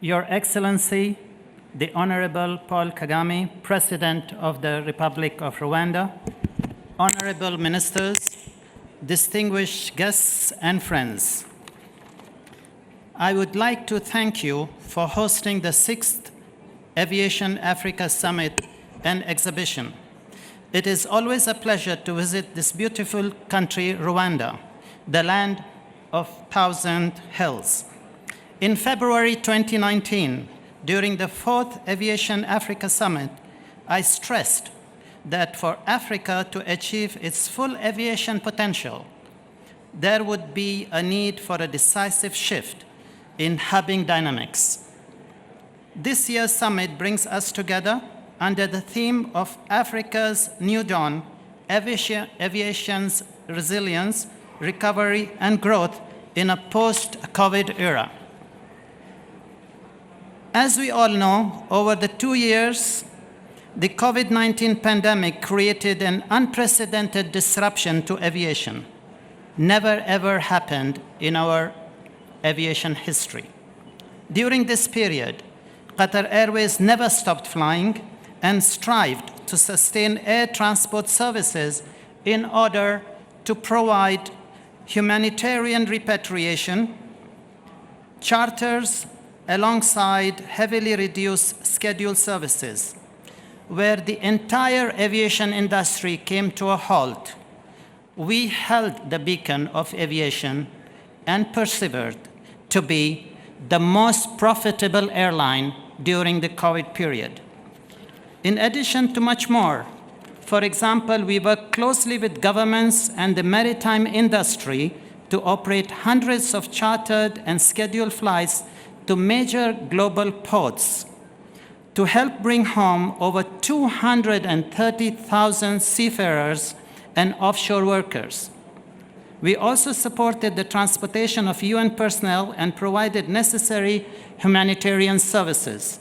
Your Excellency, the Honorable Paul Kagame, President of the Republic of Rwanda, honorable ministers, distinguished guests and friends, I would like to thank you for hosting the 6th Aviation Africa Summit and Exhibition. It is always a pleasure to visit this beautiful country, Rwanda, the land of 1,000 hills. In February 2019, during the 4th Aviation Africa Summit, I stressed that for Africa to achieve its full aviation potential, there would be a need for a decisive shift in hubbing dynamics. This year's summit brings us together under the theme of Africa's New Dawn, aviation's resilience, recovery, and growth in a post-COVID era. As we all know, over the 2 years, the COVID-19 pandemic created an unprecedented disruption to aviation. Never ever happened in our aviation history. During this period, Qatar Airways never stopped flying and strived to sustain air transport services in order to provide humanitarian repatriation, charters, alongside heavily reduced scheduled services, where the entire aviation industry came to a halt. We held the beacon of aviation and persevered to be the most profitable airline during the COVID period. In addition to much more, for example, we worked closely with governments and the maritime industry to operate hundreds of chartered and scheduled flights to major global ports to help bring home over 230,000 seafarers and offshore workers. We also supported the transportation of UN personnel and provided necessary humanitarian services.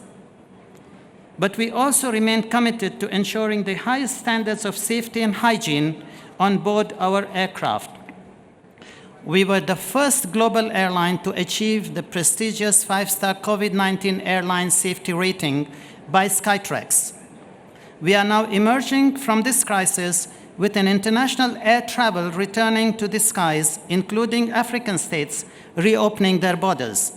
But we also remain committed to ensuring the highest standards of safety and hygiene on board our aircraft. We were the first global airline to achieve the prestigious 5-star COVID-19 airline safety rating by Skytrax. We are now emerging from this crisis with an international air travel returning to the skies, including African states reopening their borders.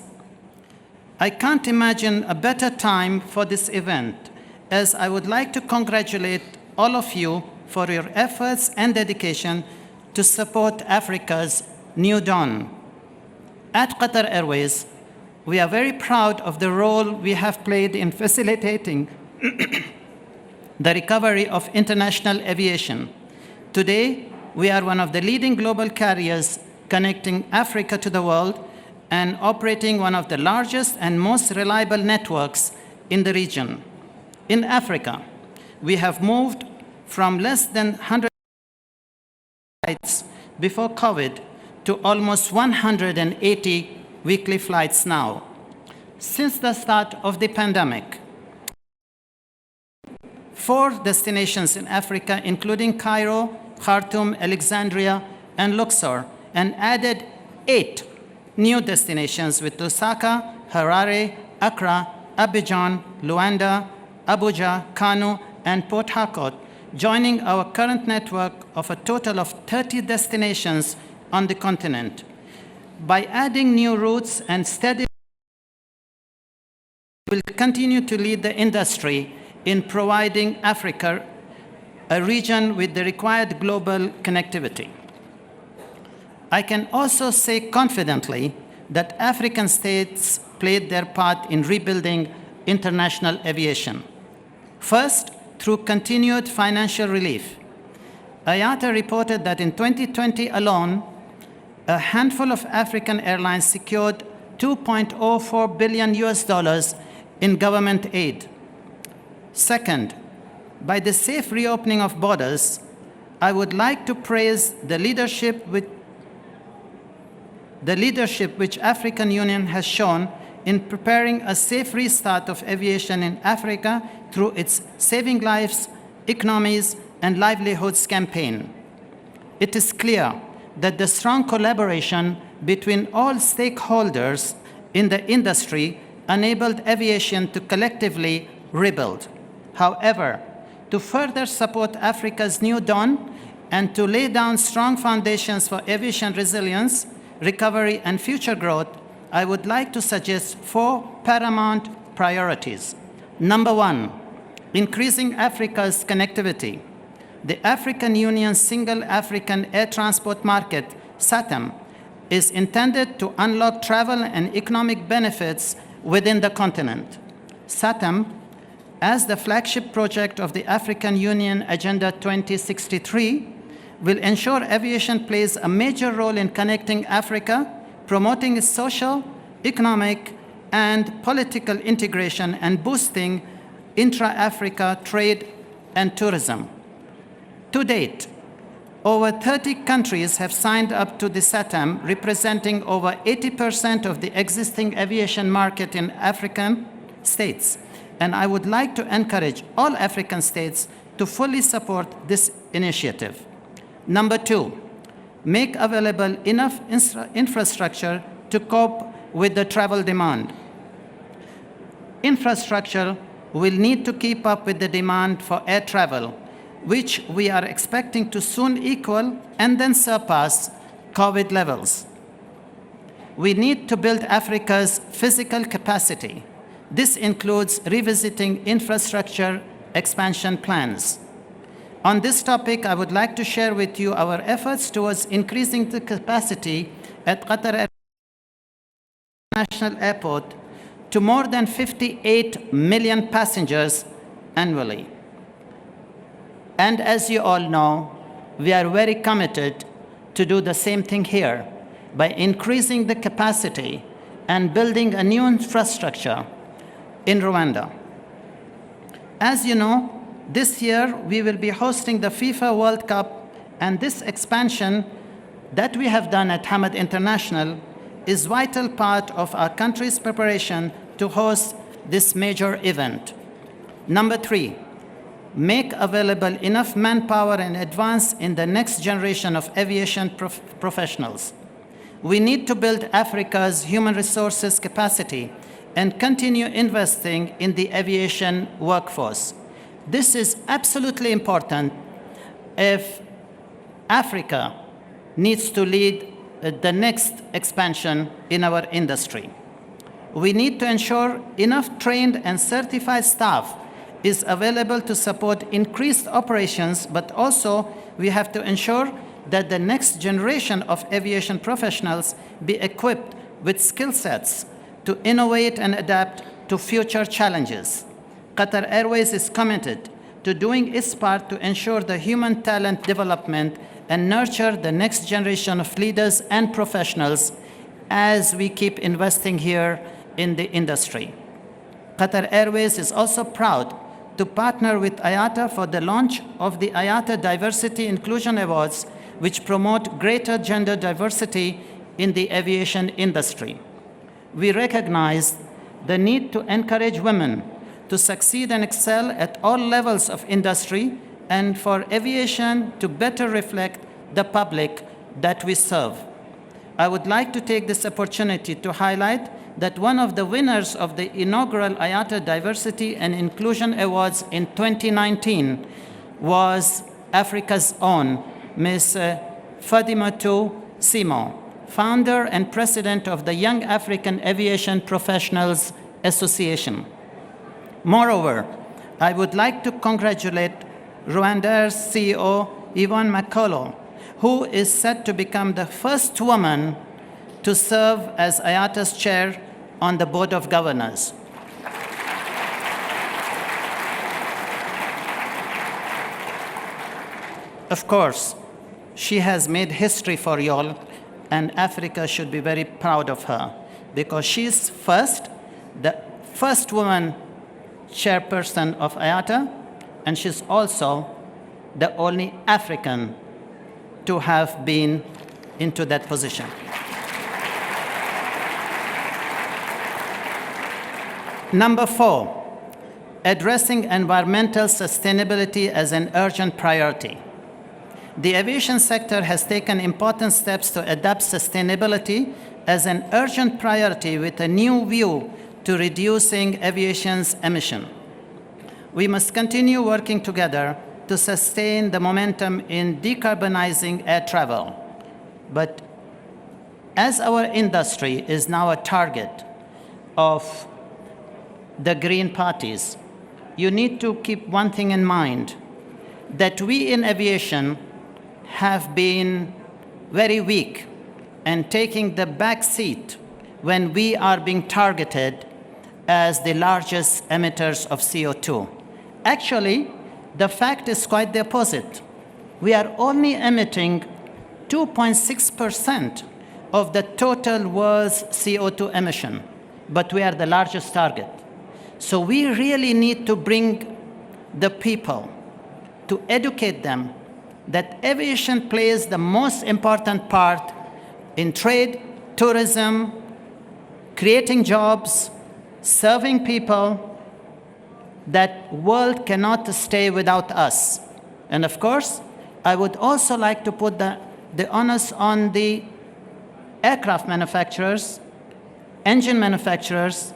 I can't imagine a better time for this event, as I would like to congratulate all of you for your efforts and dedication to support Africa's New Dawn. At Qatar Airways, we are very proud of the role we have played in facilitating the recovery of international aviation. Today, we are one of the leading global carriers connecting Africa to the world and operating one of the largest and most reliable networks in the region. In Africa, we have moved from less than 100 flights before COVID to almost 180 weekly flights now. Since the start of the pandemic, 4 destinations in Africa, including Cairo, Khartoum, Alexandria, and Luxor, and added 8 new destinations with Lusaka, Harare, Accra, Abidjan, Luanda, Abuja, Kano, and Port Harcourt, joining our current network of a total of 30 destinations on the continent. By adding new routes and steady, we will continue to lead the industry in providing Africa a region with the required global connectivity. I can also say confidently that African states played their part in rebuilding international aviation. First, through continued financial relief. IATA reported that in 2020 alone, a handful of African airlines secured $2.04 billion in government aid. Second, by the safe reopening of borders, I would like to praise the leadership which African Union has shown in preparing a safe restart of aviation in Africa through its Saving Lives, Economies, and Livelihoods campaign. It is clear that the strong collaboration between all stakeholders in the industry enabled aviation to collectively rebuild. However, to further support Africa's new dawn and to lay down strong foundations for aviation resilience, recovery, and future growth, I would like to suggest 4 paramount priorities. Number 1, increasing Africa's connectivity. The African Union's Single African Air Transport Market, SATAM, is intended to unlock travel and economic benefits within the continent. SATAM, as the flagship project of the African Union Agenda 2063, will ensure aviation plays a major role in connecting Africa, promoting its social, economic, and political integration, and boosting intra-Africa trade and tourism. To date, over 30 countries have signed up to the SATAM, representing over 80% of the existing aviation market in African states. And I would like to encourage all African states to fully support this initiative. Number 2, make available enough infrastructure to cope with the travel demand. Infrastructure will need to keep up with the demand for air travel, which we are expecting to soon equal and then surpass COVID levels. We need to build Africa's physical capacity. This includes revisiting infrastructure expansion plans. On this topic, I would like to share with you our efforts towards increasing the capacity at Qatar International Airport to more than 58 million passengers annually. And as you all know, we are very committed to do the same thing here by increasing the capacity and building a new infrastructure in Rwanda. As you know, this year we will be hosting the FIFA World Cup, and this expansion that we have done at Hamad International is a vital part of our country's preparation to host this major event. Number 3, make available enough manpower and advance in the next generation of aviation professionals. We need to build Africa's human resources capacity and continue investing in the aviation workforce. This is absolutely important if Africa needs to lead the next expansion in our industry. We need to ensure enough trained and certified staff is available to support increased operations, but also we have to ensure that the next generation of aviation professionals be equipped with skill sets to innovate and adapt to future challenges. Qatar Airways is committed to doing its part to ensure the human talent development and nurture the next generation of leaders and professionals as we keep investing here in the industry. Qatar Airways is also proud to partner with IATA for the launch of the IATA Diversity Inclusion Awards, which promote greater gender diversity in the aviation industry. We recognize the need to encourage women to succeed and excel at all levels of industry and for aviation to better reflect the public that we serve. I would like to take this opportunity to highlight that one of the winners of the inaugural IATA Diversity and Inclusion Awards in 2019 was Africa's own Ms. Fadimatu Simo, founder and president of the Young African Aviation Professionals Association. Moreover, I would like to congratulate Rwanda's CEO, Yvonne Makolo, who is set to become the first woman to serve as IATA's chair on the Board of Governors. Of course, she has made history for y'all, and Africa should be very proud of her because she's the first woman chairperson of IATA, and she's also the only African to have been into that position. Number 4, addressing environmental sustainability as an urgent priority. The aviation sector has taken important steps to adapt sustainability as an urgent priority with a new view to reducing aviation's emission. We must continue working together to sustain the momentum in decarbonizing air travel. But as our industry is now a target of the Green parties, you need to keep one thing in mind, that we in aviation have been very weak and taking the back seat when we are being targeted as the largest emitters of CO2. Actually, the fact is quite the opposite. We are only emitting 2.6% of the total world's CO2 emission, but we are the largest target. So we really need to bring the people, to educate them that aviation plays the most important part in trade, tourism, creating jobs, serving people. That world cannot stay without us. And of course, I would also like to put the onus on the aircraft manufacturers, engine manufacturers,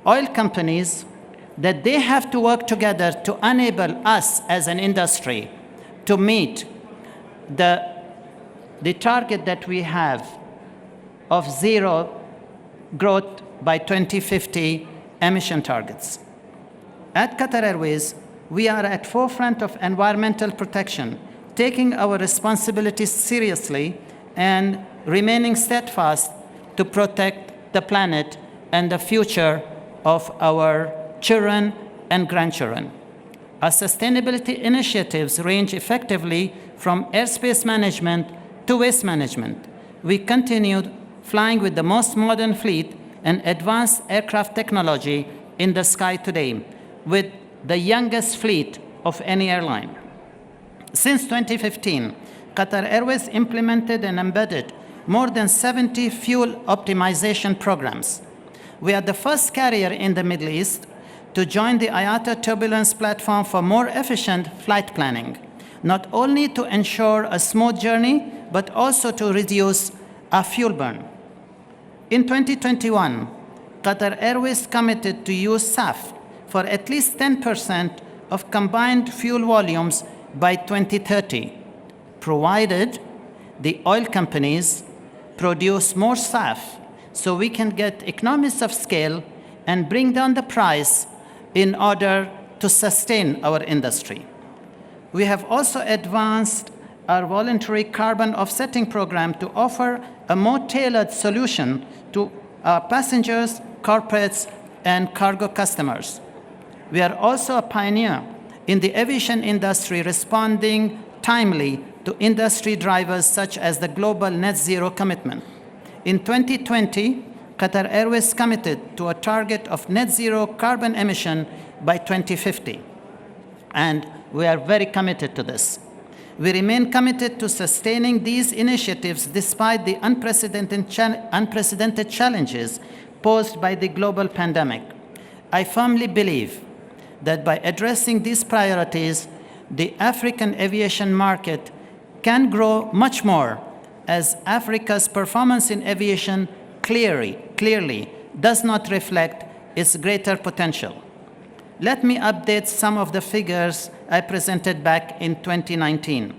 oil companies, that they have to work together to enable us as an industry to meet the target that we have of zero growth by 2050 emission targets. At Qatar Airways, we are at forefront of environmental protection, taking our responsibilities seriously and remaining steadfast to protect the planet and the future of our children and grandchildren. Our sustainability initiatives range effectively from airspace management to waste management. We continued flying with the most modern fleet and advanced aircraft technology in the sky today, with the youngest fleet of any airline. Since 2015, Qatar Airways implemented and embedded more than 70 fuel optimization programs. We are the first carrier in the Middle East to join the IATA turbulence platform for more efficient flight planning, not only to ensure a smooth journey, but also to reduce our fuel burn. In 2021, Qatar Airways committed to use SAF for at least 10% of combined fuel volumes by 2030, provided the oil companies produce more SAF so we can get economies of scale and bring down the price in order to sustain our industry. We have also advanced our voluntary carbon offsetting program to offer a more tailored solution to our passengers, corporates, and cargo customers. We are also a pioneer in the aviation industry, responding timely to industry drivers such as the global net zero commitment. In 2020, Qatar Airways committed to a target of net zero carbon emission by 2050, and we are very committed to this. We remain committed to sustaining these initiatives despite the unprecedented challenges posed by the global pandemic. I firmly believe that by addressing these priorities, the African aviation market can grow much more, as Africa's performance in aviation clearly does not reflect its greater potential. Let me update some of the figures I presented back in 2019.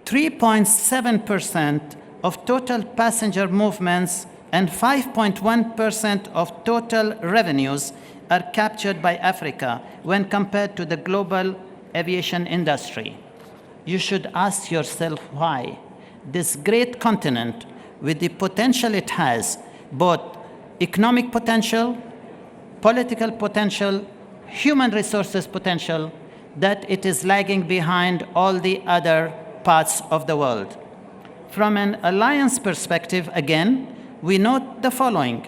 3.7% of total passenger movements and 5.1% of total revenues are captured by Africa when compared to the global aviation industry. You should ask yourself why. This great continent, with the potential it has, both economic potential, political potential, human resources potential, that it is lagging behind all the other parts of the world. From an alliance perspective, again, we note the following.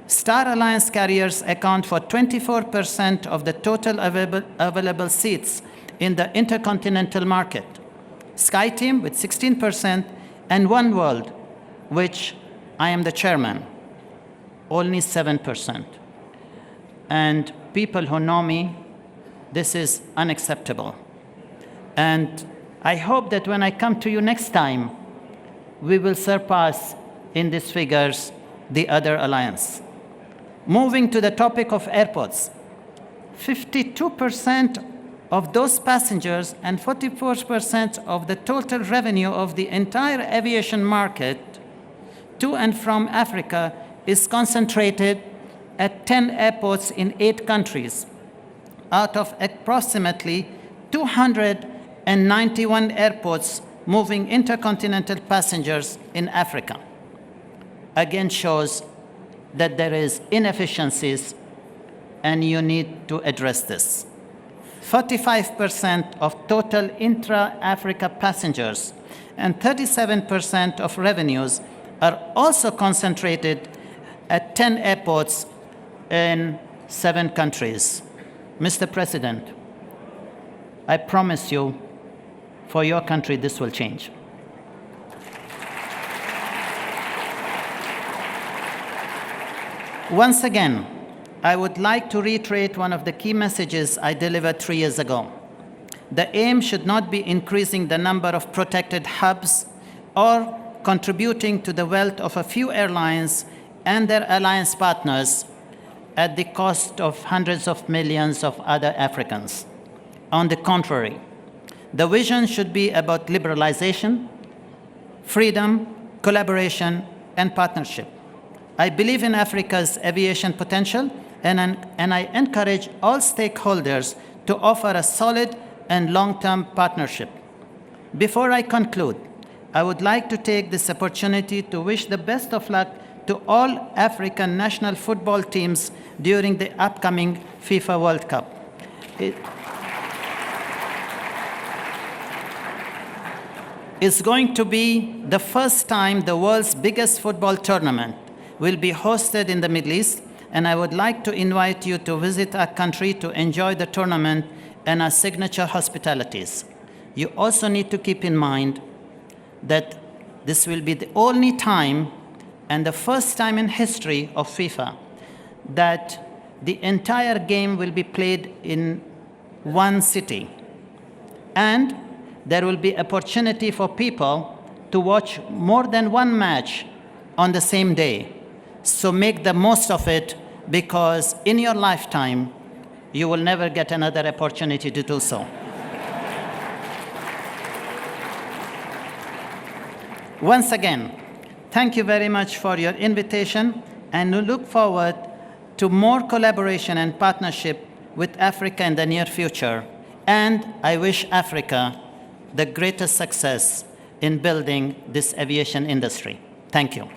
Star Alliance carriers account for 24% of the total available seats in the intercontinental market. SkyTeam with 16%, and oneworld, which I am the chairman, only 7%. And people who know me, this is unacceptable. And I hope that when I come to you next time, we will surpass in these figures the other alliance. Moving to the topic of airports, 52% of those passengers and 44% of the total revenue of the entire aviation market to and from Africa is concentrated at 10 airports in 8 countries, out of approximately 291 airports moving intercontinental passengers in Africa. Again shows that there is inefficiencies and you need to address this. 45% of total intra-Africa passengers and 37% of revenues are also concentrated at 10 airports in 7 countries. Mr. President, I promise you, for your country, this will change. Once again, I would like to reiterate one of the key messages I delivered 3 years ago. The aim should not be increasing the number of protected hubs or contributing to the wealth of a few airlines and their alliance partners at the cost of hundreds of millions of other Africans. On the contrary, the vision should be about liberalization, freedom, collaboration, and partnership. I believe in Africa's aviation potential, and I encourage all stakeholders to offer a solid and long-term partnership. Before I conclude, I would like to take this opportunity to wish the best of luck to all African national football teams during the upcoming FIFA World Cup. It's going to be the first time the world's biggest football tournament will be hosted in the Middle East, and I would like to invite you to visit our country to enjoy the tournament and our signature hospitalities. You also need to keep in mind that this will be the only time and the first time in history of FIFA that the entire game will be played in one city. And there will be opportunity for people to watch more than one match on the same day. So make the most of it, because in your lifetime, you will never get another opportunity to do so. Once again, thank you very much for your invitation, and we look forward to more collaboration and partnership with Africa in the near future. And I wish Africa the greatest success in building this aviation industry. Thank you.